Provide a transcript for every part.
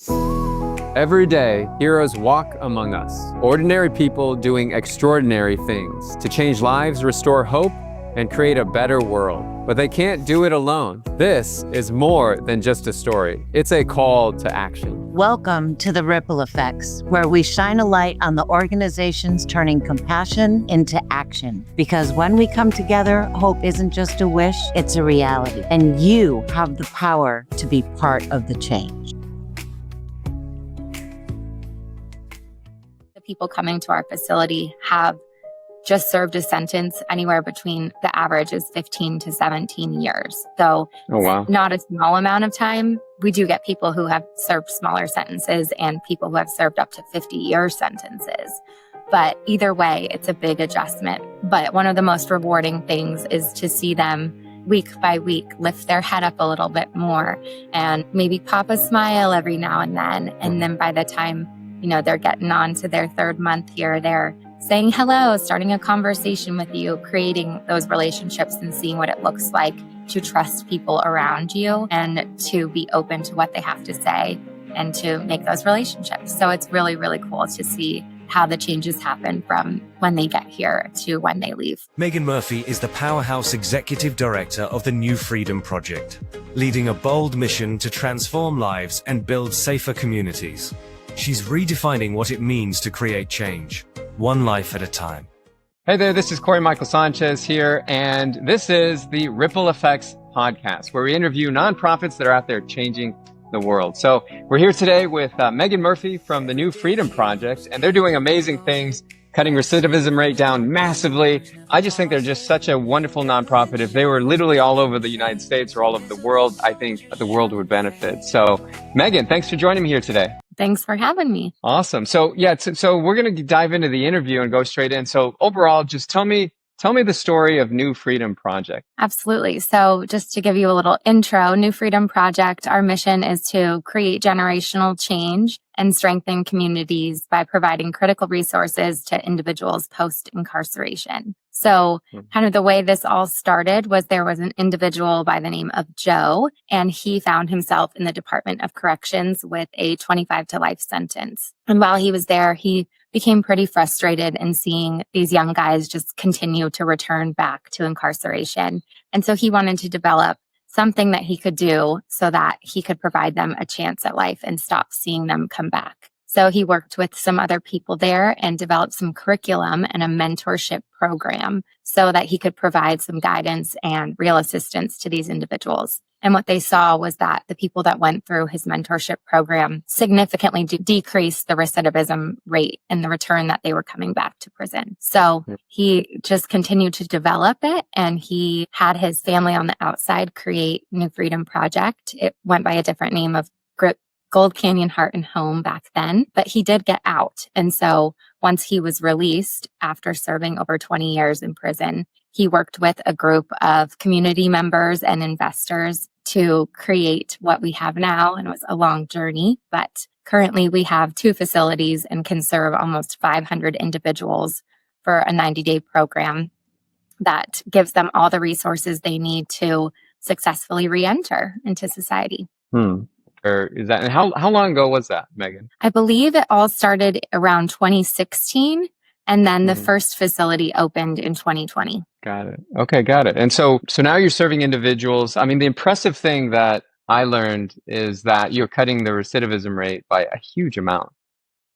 Every day, heroes walk among us, ordinary people doing extraordinary things to change lives, restore hope, and create a better world. But they can't do it alone. This is more than just a story. It's a call to action. Welcome to the Ripple Effects, where we shine a light on the organizations turning compassion into action. Because when we come together, hope isn't just a wish, it's a reality. And you have the power to be part of the change. The people coming to our facility have just served a sentence anywhere between, the average is 15 to 17 years. So not a small amount of time. We do get people who have served smaller sentences and people who have served up to 50-year sentences. But either way, it's a big adjustment. But one of the most rewarding things is to see them week by week lift their head up a little bit more and maybe pop a smile every now and then. And then by the time, they're getting on to their third month here, they're saying hello, starting a conversation with you, creating those relationships and seeing what it looks like to trust people around you and to be open to what they have to say and to make those relationships. So it's really, really cool to see how the changes happen from when they get here to when they leave. Megan Murphy is the powerhouse executive director of the New Freedom Project, leading a bold mission to transform lives and build safer communities. She's redefining what it means to create change, one life at a time. Hey there, this is Corey Michael Sanchez here, and this is the Ripple Effects podcast, where we interview nonprofits that are out there changing the world. So we're here today with Megan Murphy from the New Freedom Project, and they're doing amazing things, cutting recidivism rate down massively. I just think they're just such a wonderful nonprofit. If they were literally all over the United States or all over the world, I think the world would benefit. So Megan, thanks for joining me here today. Thanks for having me. Awesome. So so we're going to dive into the interview and go straight in. So overall, just tell me the story of New Freedom Project. Absolutely. So just to give you a little intro, New Freedom Project, our mission is to create generational change and strengthen communities by providing critical resources to individuals post-incarceration. So kind of the way this all started was there was an individual by the name of Joe, and he found himself in the Department of Corrections with a 25 to life sentence. And while he was there, he became pretty frustrated in seeing these young guys just continue to return back to incarceration. And so he wanted to develop something that he could do so that he could provide them a chance at life and stop seeing them come back. So he worked with some other people there and developed some curriculum and a mentorship program so that he could provide some guidance and real assistance to these individuals. And what they saw was that the people that went through his mentorship program significantly decreased the recidivism rate and the return that they were coming back to prison. So he just continued to develop it, and he had his family on the outside create New Freedom Project. It went by a different name of Gold Canyon Heart and Home back then, but he did get out. And so once he was released after serving over 20 years in prison, he worked with a group of community members and investors to create what we have now. And it was a long journey, but currently we have 2 facilities and can serve almost 500 individuals for a 90-day program that gives them all the resources they need to successfully re-enter into society. Or is that, and how long ago was that, Megan? I believe it all started around 2016, and then the first facility opened in 2020. Got it. Okay, got it. And so now you're serving individuals. I mean, the impressive thing that I learned is that you're cutting the recidivism rate by a huge amount.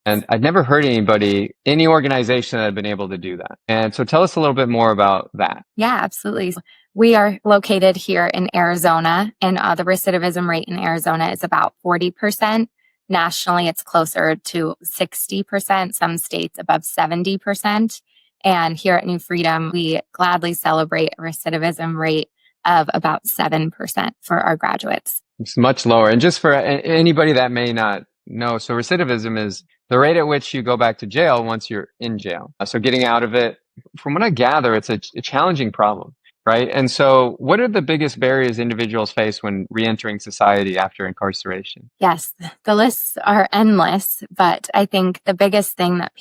And I'd never heard any organization that had been able to do that. And so tell us a little bit more about that. Yeah, absolutely. We are located here in Arizona, and the recidivism rate in Arizona is about 40%. Nationally, it's closer to 60%, some states above 70%. And here at New Freedom, we gladly celebrate a recidivism rate of about 7% for our graduates. It's much lower. And just for anybody that may not know, so recidivism is the rate at which you go back to jail once you're in jail. So getting out of it, from what I gather, it's a challenging problem. right? And so what are the biggest barriers individuals face when reentering society after incarceration? Yes, the lists are endless, but I think the biggest thing that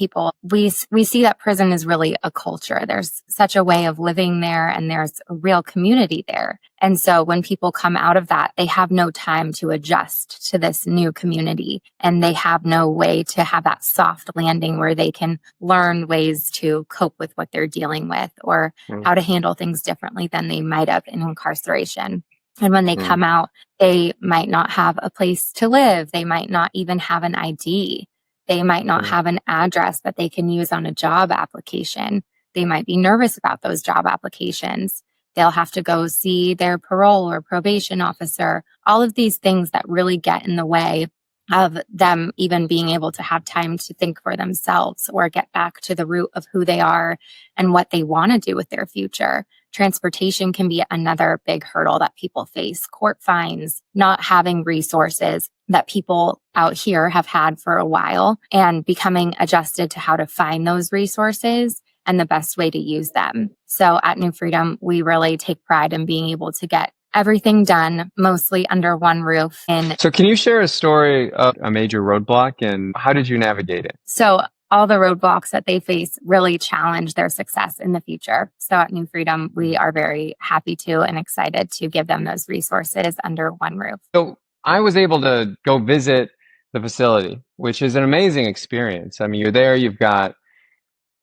we see that prison is really a culture. There's such a way of living there, and there's a real community there. And so when people come out of that, they have no time to adjust to this new community, and they have no way to have that soft landing where they can learn ways to cope with what they're dealing with, or how to handle things differently than they might have in incarceration. And when they come out, they might not have a place to live. They might not even have an ID. They might not have an address that they can use on a job application. They might be nervous about those job applications. They'll have to go see their parole or probation officer. All of these things that really get in the way of them even being able to have time to think for themselves or get back to the root of who they are and what they want to do with their future. Transportation can be another big hurdle that people face. Court fines, not having resources that people out here have had for a while, and becoming adjusted to how to find those resources and the best way to use them. So at New Freedom, we really take pride in being able to get everything done mostly under one roof. And so can you share a story of a major roadblock and how did you navigate it? So all the roadblocks that they face really challenge their success in the future. So at New Freedom, we are very happy to and excited to give them those resources under one roof. So I was able to go visit the facility, which is an amazing experience. I mean, you're there, you've got,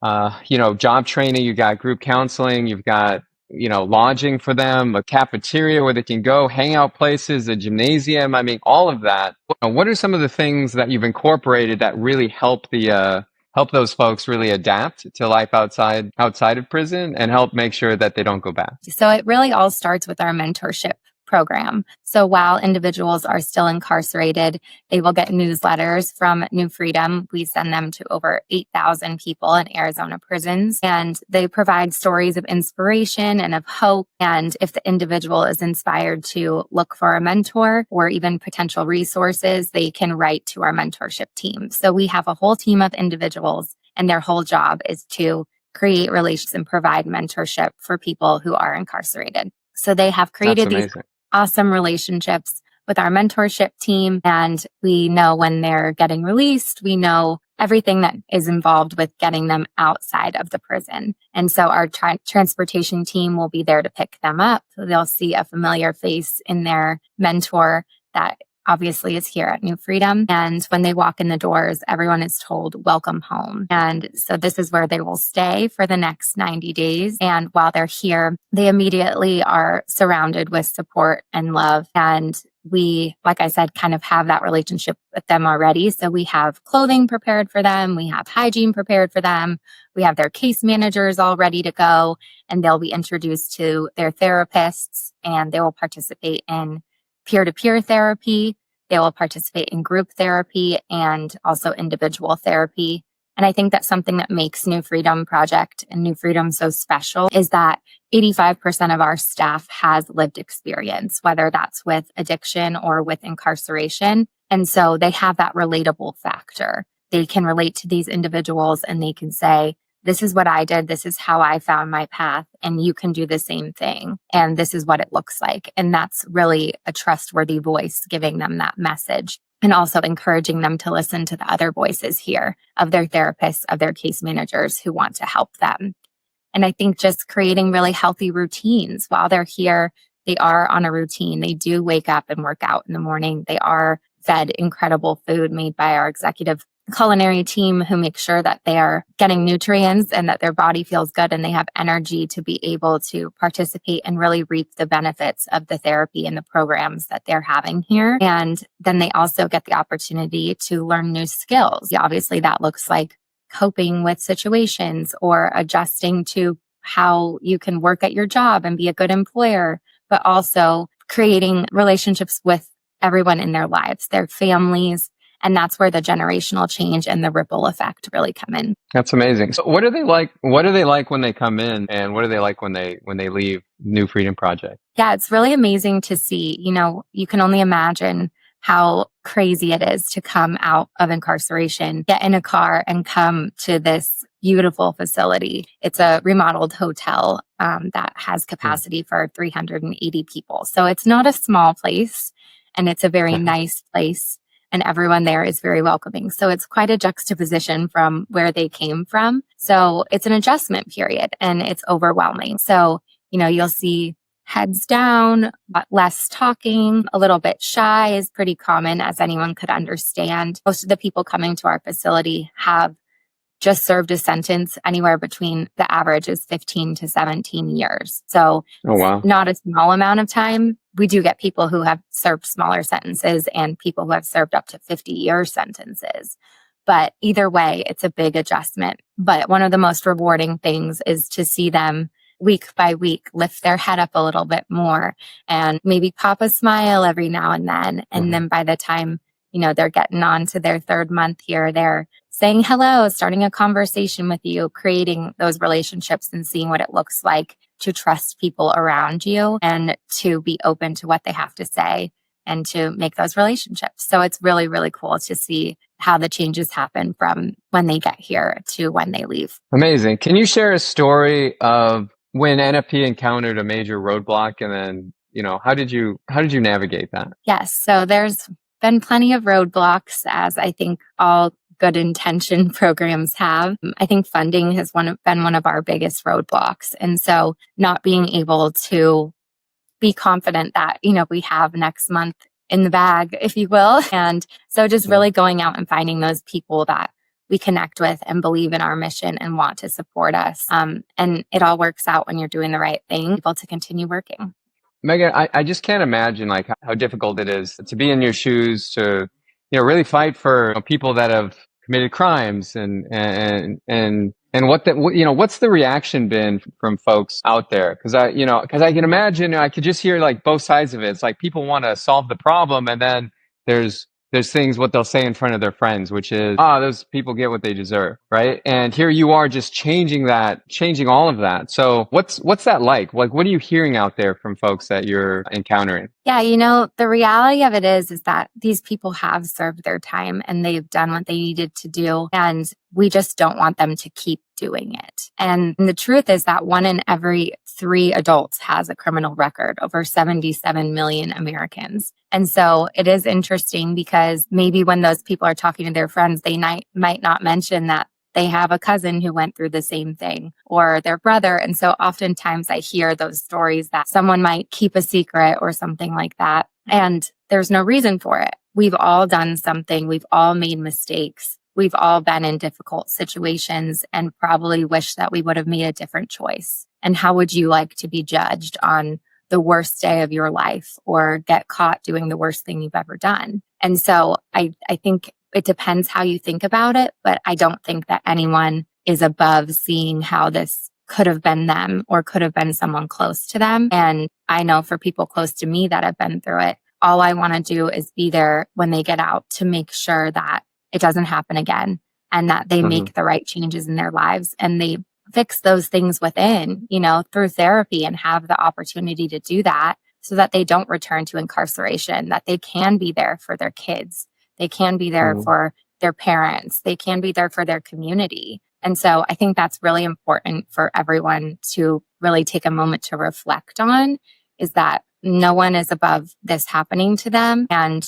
job training, you've got group counseling, you've got, lodging for them, a cafeteria where they can go, hangout places, a gymnasium. I mean, all of that. What are some of the things that you've incorporated that really help those folks really adapt to life outside of prison and help make sure that they don't go back? So it really all starts with our mentorship program. So while individuals are still incarcerated, they will get newsletters from New Freedom. We send them to over 8,000 people in Arizona prisons, and they provide stories of inspiration and of hope. And if the individual is inspired to look for a mentor or even potential resources, they can write to our mentorship team. So we have a whole team of individuals, and their whole job is to create relations and provide mentorship for people who are incarcerated. So they have created these awesome relationships with our mentorship team, and we know when they're getting released. We know everything that is involved with getting them outside of the prison. And so our transportation team will be there to pick them up. So they'll see a familiar face in their mentor that obviously is here at New Freedom. And when they walk in the doors, everyone is told, welcome home. And so this is where they will stay for the next 90 days. And while they're here, they immediately are surrounded with support and love. And we, like I said, kind of have that relationship with them already. So we have clothing prepared for them. We have hygiene prepared for them. We have their case managers all ready to go, and they'll be introduced to their therapists, and they will participate in peer-to-peer therapy. They will participate in group therapy and also individual therapy. And I think that's something that makes New Freedom Project and New Freedom so special is that 85% of our staff has lived experience, whether that's with addiction or with incarceration. And so they have that relatable factor. They can relate to these individuals and they can say, this is what I did. This is how I found my path. And you can do the same thing. And this is what it looks like. And that's really a trustworthy voice giving them that message, and also encouraging them to listen to the other voices here of their therapists, of their case managers who want to help them. And I think just creating really healthy routines while they're here. They are on a routine. They do wake up and work out in the morning. They are fed incredible food made by our executive culinary team who make sure that they are getting nutrients and that their body feels good and they have energy to be able to participate and really reap the benefits of the therapy and the programs that they're having here. And then they also get the opportunity to learn new skills. Obviously, that looks like coping with situations or adjusting to how you can work at your job and be a good employer, but also creating relationships with everyone in their lives, their families. And that's where the generational change and the ripple effect really come in. That's amazing. So what are they like? What are they like when they come in, and what are they like when they leave New Freedom Project? Yeah, it's really amazing to see. You can only imagine how crazy it is to come out of incarceration, get in a car and come to this beautiful facility. It's a remodeled hotel that has capacity for 380 people. So it's not a small place, and it's a very nice place, and everyone there is very welcoming. So it's quite a juxtaposition from where they came from. So it's an adjustment period, and it's overwhelming. So, you'll see heads down, but less talking, a little bit shy is pretty common, as anyone could understand. Most of the people coming to our facility have just served a sentence anywhere between, the average is 15 to 17 years. So Oh, wow. not a small amount of time. We do get people who have served smaller sentences and people who have served up to 50-year sentences. But either way, it's a big adjustment. But one of the most rewarding things is to see them week by week lift their head up a little bit more and maybe pop a smile every now and then. And then by the time, they're getting on to their third month here, they're saying hello, starting a conversation with you, creating those relationships and seeing what it looks like to trust people around you and to be open to what they have to say and to make those relationships. So it's really, really cool to see how the changes happen from when they get here to when they leave. Amazing. Can you share a story of when NFP encountered a major roadblock, and then, how did you navigate that? Yes. So there's been plenty of roadblocks, as I think all good intention programs have. I think funding has been one of our biggest roadblocks. And so not being able to be confident that, we have next month in the bag, if you will. And so just really going out and finding those people that we connect with and believe in our mission and want to support us. And it all works out when you're doing the right thing, able to continue working. Megan, I just can't imagine how difficult it is to be in your shoes, to really fight for people that have committed crimes, and what's the reaction been from folks out there? Because I can imagine, I could just hear both sides of it. It's like people want to solve the problem, and then there's things what they'll say in front of their friends, which is, those people get what they deserve, right? And here you are just changing all of that. So what's that like? What are you hearing out there from folks that you're encountering? Yeah, the reality of it is that these people have served their time and they've done what they needed to do. And we just don't want them to keep doing it. And the truth is that 1 in every 3 adults has a criminal record, over 77 million Americans. And so it is interesting because maybe when those people are talking to their friends, they might not mention that they have a cousin who went through the same thing, or their brother. And so oftentimes I hear those stories that someone might keep a secret or something like that. And there's no reason for it. We've all done something. We've all made mistakes. We've all been in difficult situations and probably wish that we would have made a different choice. And how would you like to be judged on the worst day of your life or get caught doing the worst thing you've ever done? And so I think it depends how you think about it, but I don't think that anyone is above seeing how this could have been them or could have been someone close to them. And I know for people close to me that have been through it, all I want to do is be there when they get out to make sure that it doesn't happen again and that they make the right changes in their lives and they fix those things within, through therapy, and have the opportunity to do that so that they don't return to incarceration, that they can be there for their kids. They can be there for their parents. They can be there for their community. And so I think that's really important for everyone to really take a moment to reflect on, is that no one is above this happening to them. And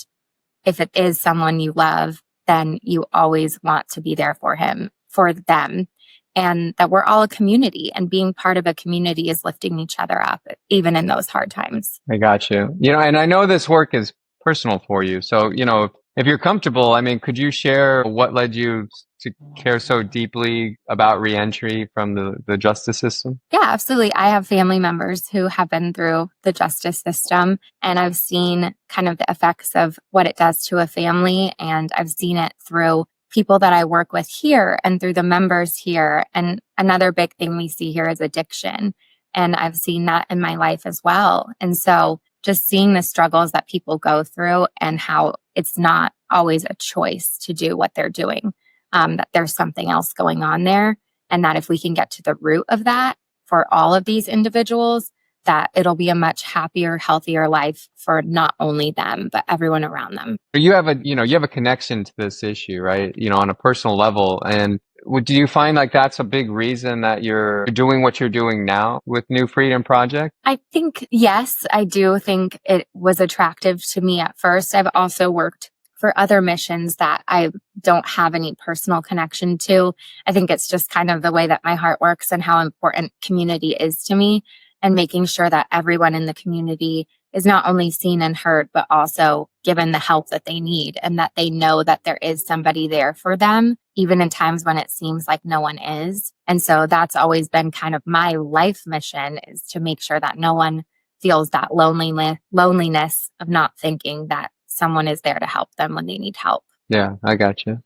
if it is someone you love, then you always want to be there for them. And that we're all a community, and being part of a community is lifting each other up, even in those hard times. I got you. And I know this work is personal for you. So, if you're comfortable, could you share what led you to care so deeply about reentry from the justice system? Yeah, absolutely. I have family members who have been through the justice system, and I've seen kind of the effects of what it does to a family. And I've seen it through people that I work with here and through the members here. And another big thing we see here is addiction. And I've seen that in my life as well. And so just seeing the struggles that people go through and how it's not always a choice to do what they're doing, that there's something else going on there. And that if we can get to the root of that for all of these individuals, that it'll be a much happier, healthier life for not only them, but everyone around them. You have a connection to this issue, right? On a personal level. And do you find like that's a big reason that you're doing what you're doing now with New Freedom Project? I think, yes, I do think it was attractive to me at first. I've also worked for other missions that I don't have any personal connection to. I think it's just kind of the way that my heart works and how important community is to me, and making sure that everyone in the community is not only seen and heard, but also given the help that they need, and that they know that there is somebody there for them, even in times when it seems like no one is. And so that's always been kind of my life mission, is to make sure that no one feels that loneliness of not thinking that someone is there to help them when they need help. Yeah, I got you.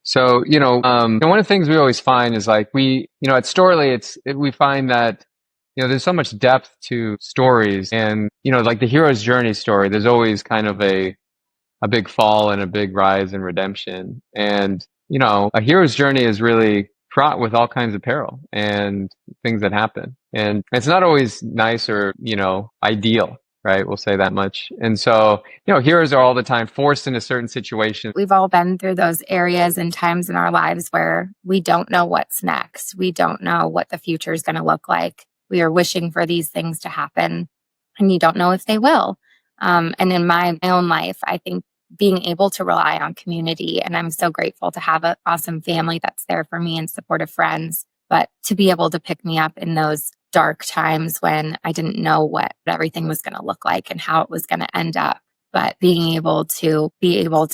So, one of the things we always find is like at Storyly, we find that there's so much depth to stories, and like the hero's journey story, there's always kind of a big fall and a big rise and redemption. And a hero's journey is really fraught with all kinds of peril and things that happen, and it's not always nice or ideal, right? We'll say that much. And so heroes are all the time forced into certain situations. We've all been through those areas and times in our lives where we don't know what's next. We don't know what the future is going to look like. We are wishing for these things to happen, and you don't know if they will. And in my own life, I think being able to rely on community, and I'm so grateful to have an awesome family that's there for me and supportive friends, but to be able to pick me up in those dark times when I didn't know what everything was going to look like and how it was going to end up. But being able to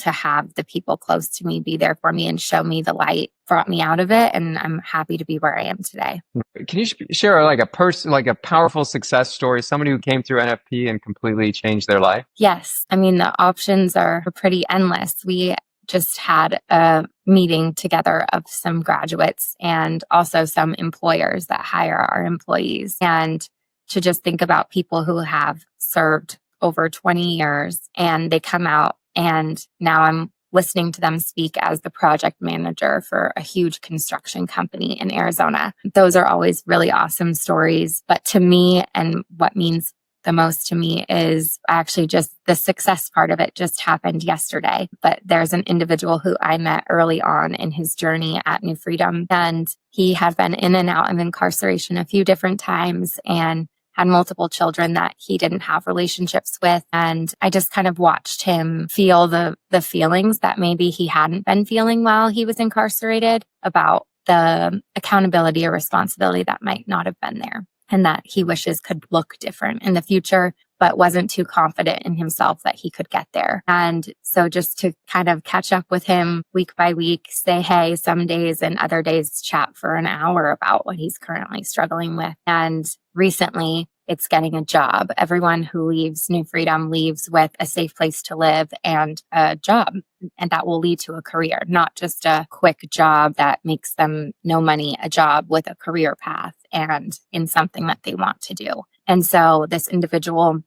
have the people close to me be there for me and show me the light brought me out of it. And I'm happy to be where I am today. Can you share like a powerful success story, somebody who came through NFP and completely changed their life? Yes. I mean, the options are pretty endless. We just had a meeting together of some graduates and also some employers that hire our employees, and to just think about people who have served over 20 years and they come out, and now I'm listening to them speak as the project manager for a huge construction company in Arizona. Those are always really awesome stories. But to me, and what means the most to me, is actually just the success part of it just happened yesterday. But there's an individual who I met early on in his journey at New Freedom, and he had been in and out of incarceration a few different times and had multiple children that he didn't have relationships with. And I just kind of watched him feel the feelings that maybe he hadn't been feeling while he was incarcerated, about the accountability or responsibility that might not have been there, and that he wishes could look different in the future, but wasn't too confident in himself that he could get there. And so just to kind of catch up with him week by week, say hey some days, and other days chat for an hour about what he's currently struggling with. And recently, it's getting a job. Everyone who leaves New Freedom leaves with a safe place to live and a job, and that will lead to a career, not just a quick job that makes them no money, a job with a career path and in something that they want to do. And so this individual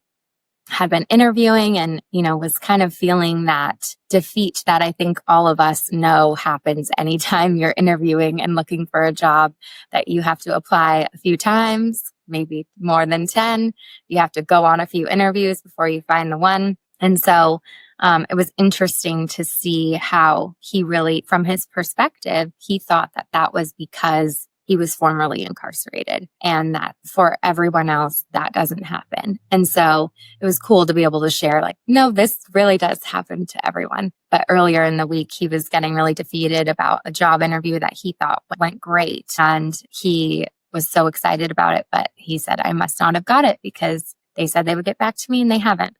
had been interviewing and, was kind of feeling that defeat that I think all of us know happens anytime you're interviewing and looking for a job, that you have to apply a few times, maybe more than 10. You have to go on a few interviews before you find the one. And so it was interesting to see how he really, from his perspective, he thought that that was because he was formerly incarcerated, and that for everyone else, that doesn't happen. And so it was cool to be able to share, like, no, this really does happen to everyone. But earlier in the week, he was getting really defeated about a job interview that he thought went great. And he was so excited about it, but he said, I must not have got it because they said they would get back to me and they haven't.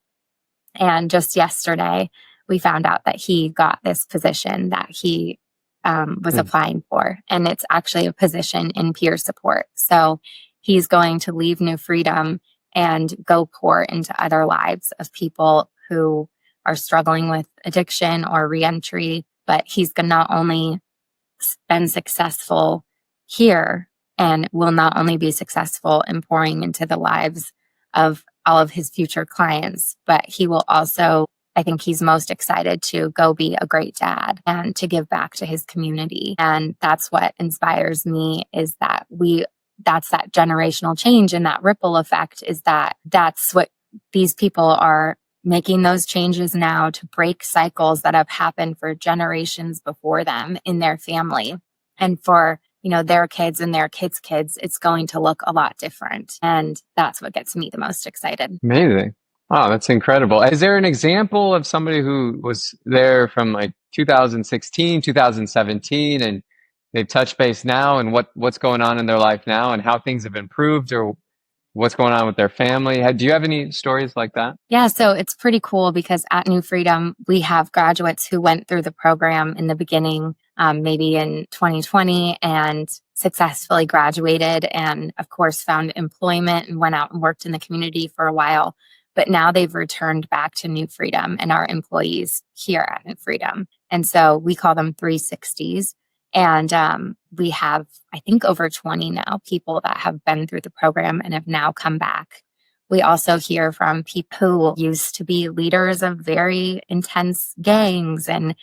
And just yesterday, we found out that he got this position that he was applying for. And it's actually a position in peer support. So he's going to leave New Freedom and go pour into other lives of people who are struggling with addiction or reentry. But he's going to not only been successful here, and will not only be successful in pouring into the lives of all of his future clients, but he will also, I think he's most excited to go be a great dad and to give back to his community. And that's what inspires me, is that we that's that generational change, and that ripple effect is that's what these people are making those changes now to break cycles that have happened for generations before them in their family. And for, their kids and their kids' kids, it's going to look a lot different. And that's what gets me the most excited. Amazing. Wow, that's incredible. Is there an example of somebody who was there from like 2016, 2017, and they've touched base now, and what's going on in their life now and how things have improved, or what's going on with their family? Do you have any stories like that? Yeah, so it's pretty cool because at New Freedom, we have graduates who went through the program in the beginning, maybe in 2020, and successfully graduated and, of course, found employment and went out and worked in the community for a while. But now they've returned back to New Freedom and are employees here at New Freedom. And so we call them 360s. And we have, I think, over 20 now people that have been through the program and have now come back. We also hear from people who used to be leaders of very intense gangs and,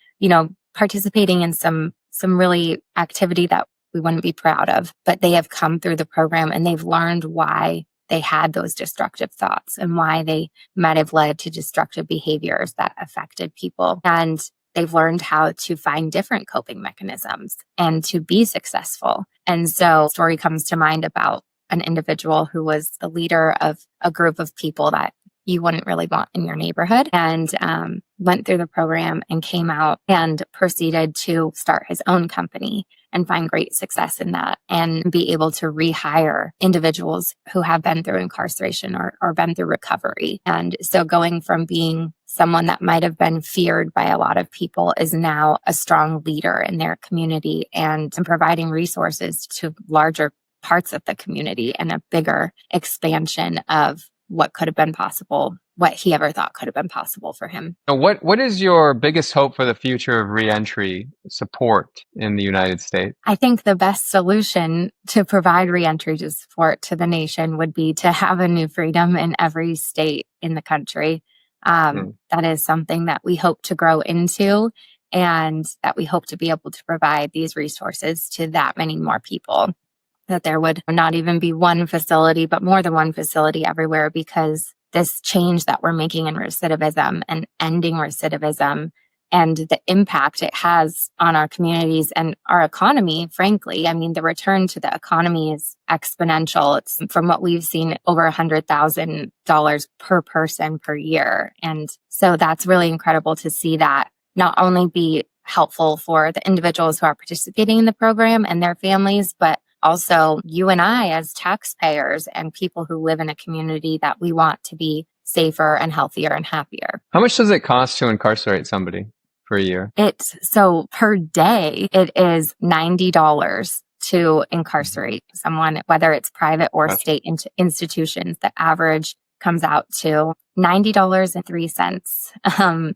participating in some really activity that we wouldn't be proud of. But they have come through the program and they've learned why they had those destructive thoughts and why they might have led to destructive behaviors that affected people. And they've learned how to find different coping mechanisms and to be successful. And so a story comes to mind about an individual who was the leader of a group of people that you wouldn't really want in your neighborhood, and went through the program and came out and proceeded to start his own company and find great success in that and be able to rehire individuals who have been through incarceration or been through recovery. And so going from being someone that might have been feared by a lot of people is now a strong leader in their community and providing resources to larger parts of the community and a bigger expansion of what could have been possible, what he ever thought could have been possible for him. What is your biggest hope for the future of reentry support in the United States? I think the best solution to provide reentry support to the nation would be to have a New Freedom in every state in the country. That is something that we hope to grow into, and that we hope to be able to provide these resources to that many more people. That there would not even be one facility, but more than one facility everywhere, because this change that we're making in recidivism and ending recidivism and the impact it has on our communities and our economy, frankly, I mean, the return to the economy is exponential. It's, from what we've seen, over $100,000 per person per year. And so that's really incredible to see that not only be helpful for the individuals who are participating in the program and their families, but also you and I as taxpayers and people who live in a community that we want to be safer and healthier and happier. How much does it cost to incarcerate somebody for a year? So per day, it is $90 to incarcerate someone, whether it's private or state institutions. The average comes out to $90.03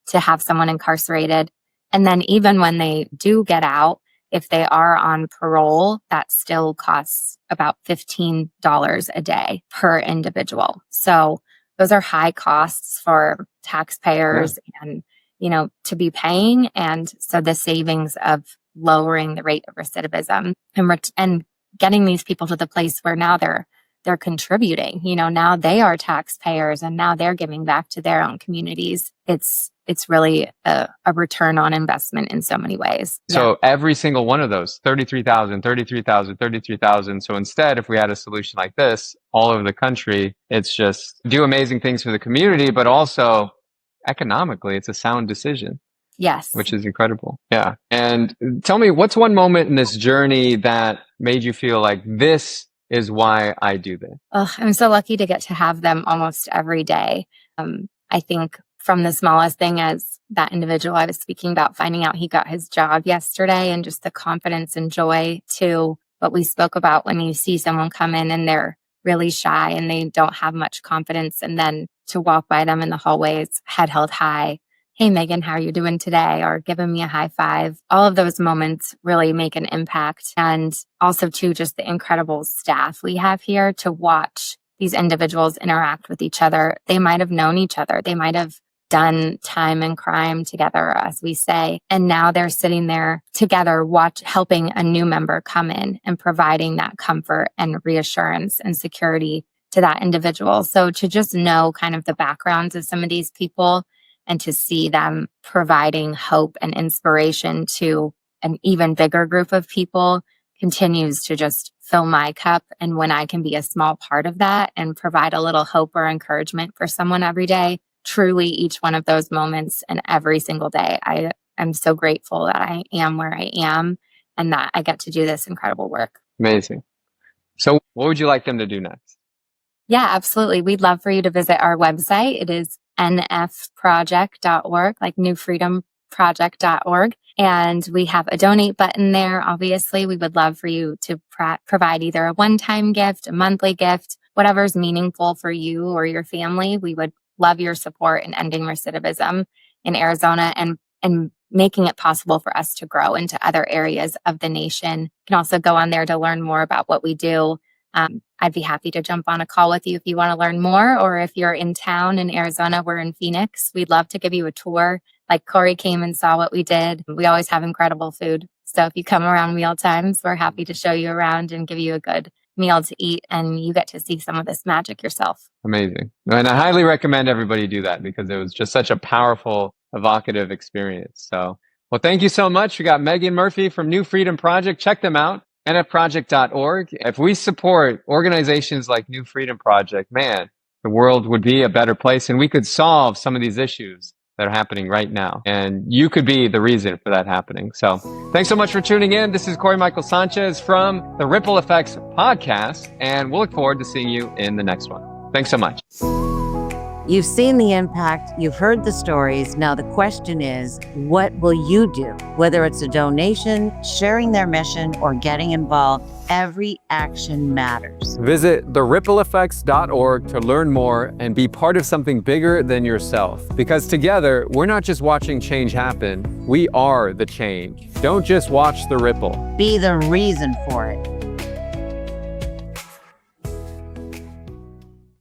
to have someone incarcerated. And then even when they do get out, if they are on parole, that still costs about $15 a day per individual. So those are high costs for taxpayers and, to be paying. And so the savings of lowering the rate of recidivism and getting these people to the place where now they're contributing, now they are taxpayers and now they're giving back to their own communities. It's really a return on investment in so many ways. So every single one of those, 33,000. So instead, if we had a solution like this all over the country, it's just do amazing things for the community, but also economically, it's a sound decision. Yes. Which is incredible. Yeah. And tell me, what's one moment in this journey that made you feel like this is why I do this? I'm so lucky to get to have them almost every day. I think from the smallest thing as that individual I was speaking about, finding out he got his job yesterday, and just the confidence and joy, to what we spoke about when you see someone come in and they're really shy and they don't have much confidence, and then to walk by them in the hallways, head held high. Hey, Megan, how are you doing today? Or giving me a high five. All of those moments really make an impact. And also too, just the incredible staff we have here to watch these individuals interact with each other. They might have known each other. They might have done time and crime together, as we say. And now they're sitting there together, helping a new member come in and providing that comfort and reassurance and security to that individual. So to just know kind of the backgrounds of some of these people and to see them providing hope and inspiration to an even bigger group of people continues to just fill my cup. And when I can be a small part of that and provide a little hope or encouragement for someone every day, truly each one of those moments and every single day, I am so grateful that I am where I am and that I get to do this incredible work. Amazing. So what would you like them to do next? Yeah, absolutely. We'd love for you to visit our website. It is nfproject.org, like newfreedomproject.org. And we have a donate button there. Obviously, we would love for you to provide either a one-time gift, a monthly gift, whatever's meaningful for you or your family. We would love your support in ending recidivism in Arizona and making it possible for us to grow into other areas of the nation. You can also go on there to learn more about what we do. I'd be happy to jump on a call with you if you want to learn more, or if you're in town in Arizona, we're in Phoenix. We'd love to give you a tour. Like Corey came and saw what we did. We always have incredible food. So if you come around meal times, we're happy to show you around and give you a good meal to eat, and you get to see some of this magic yourself. Amazing. And I highly recommend everybody do that because it was just such a powerful, evocative experience. So, well, thank you so much. We got Megan Murphy from New Freedom Project. Check them out. nfproject.org. If we support organizations like New Freedom Project, man, the world would be a better place and we could solve some of these issues that are happening right now. And you could be the reason for that happening. So thanks so much for tuning in. This is Corey Michael Sanchez from the Ripple Effects podcast, and we'll look forward to seeing you in the next one. Thanks so much. You've seen the impact, you've heard the stories. Now the question is, what will you do? Whether it's a donation, sharing their mission, or getting involved, every action matters. Visit therippleeffects.org to learn more and be part of something bigger than yourself. Because together, we're not just watching change happen, we are the change. Don't just watch the ripple. Be the reason for it.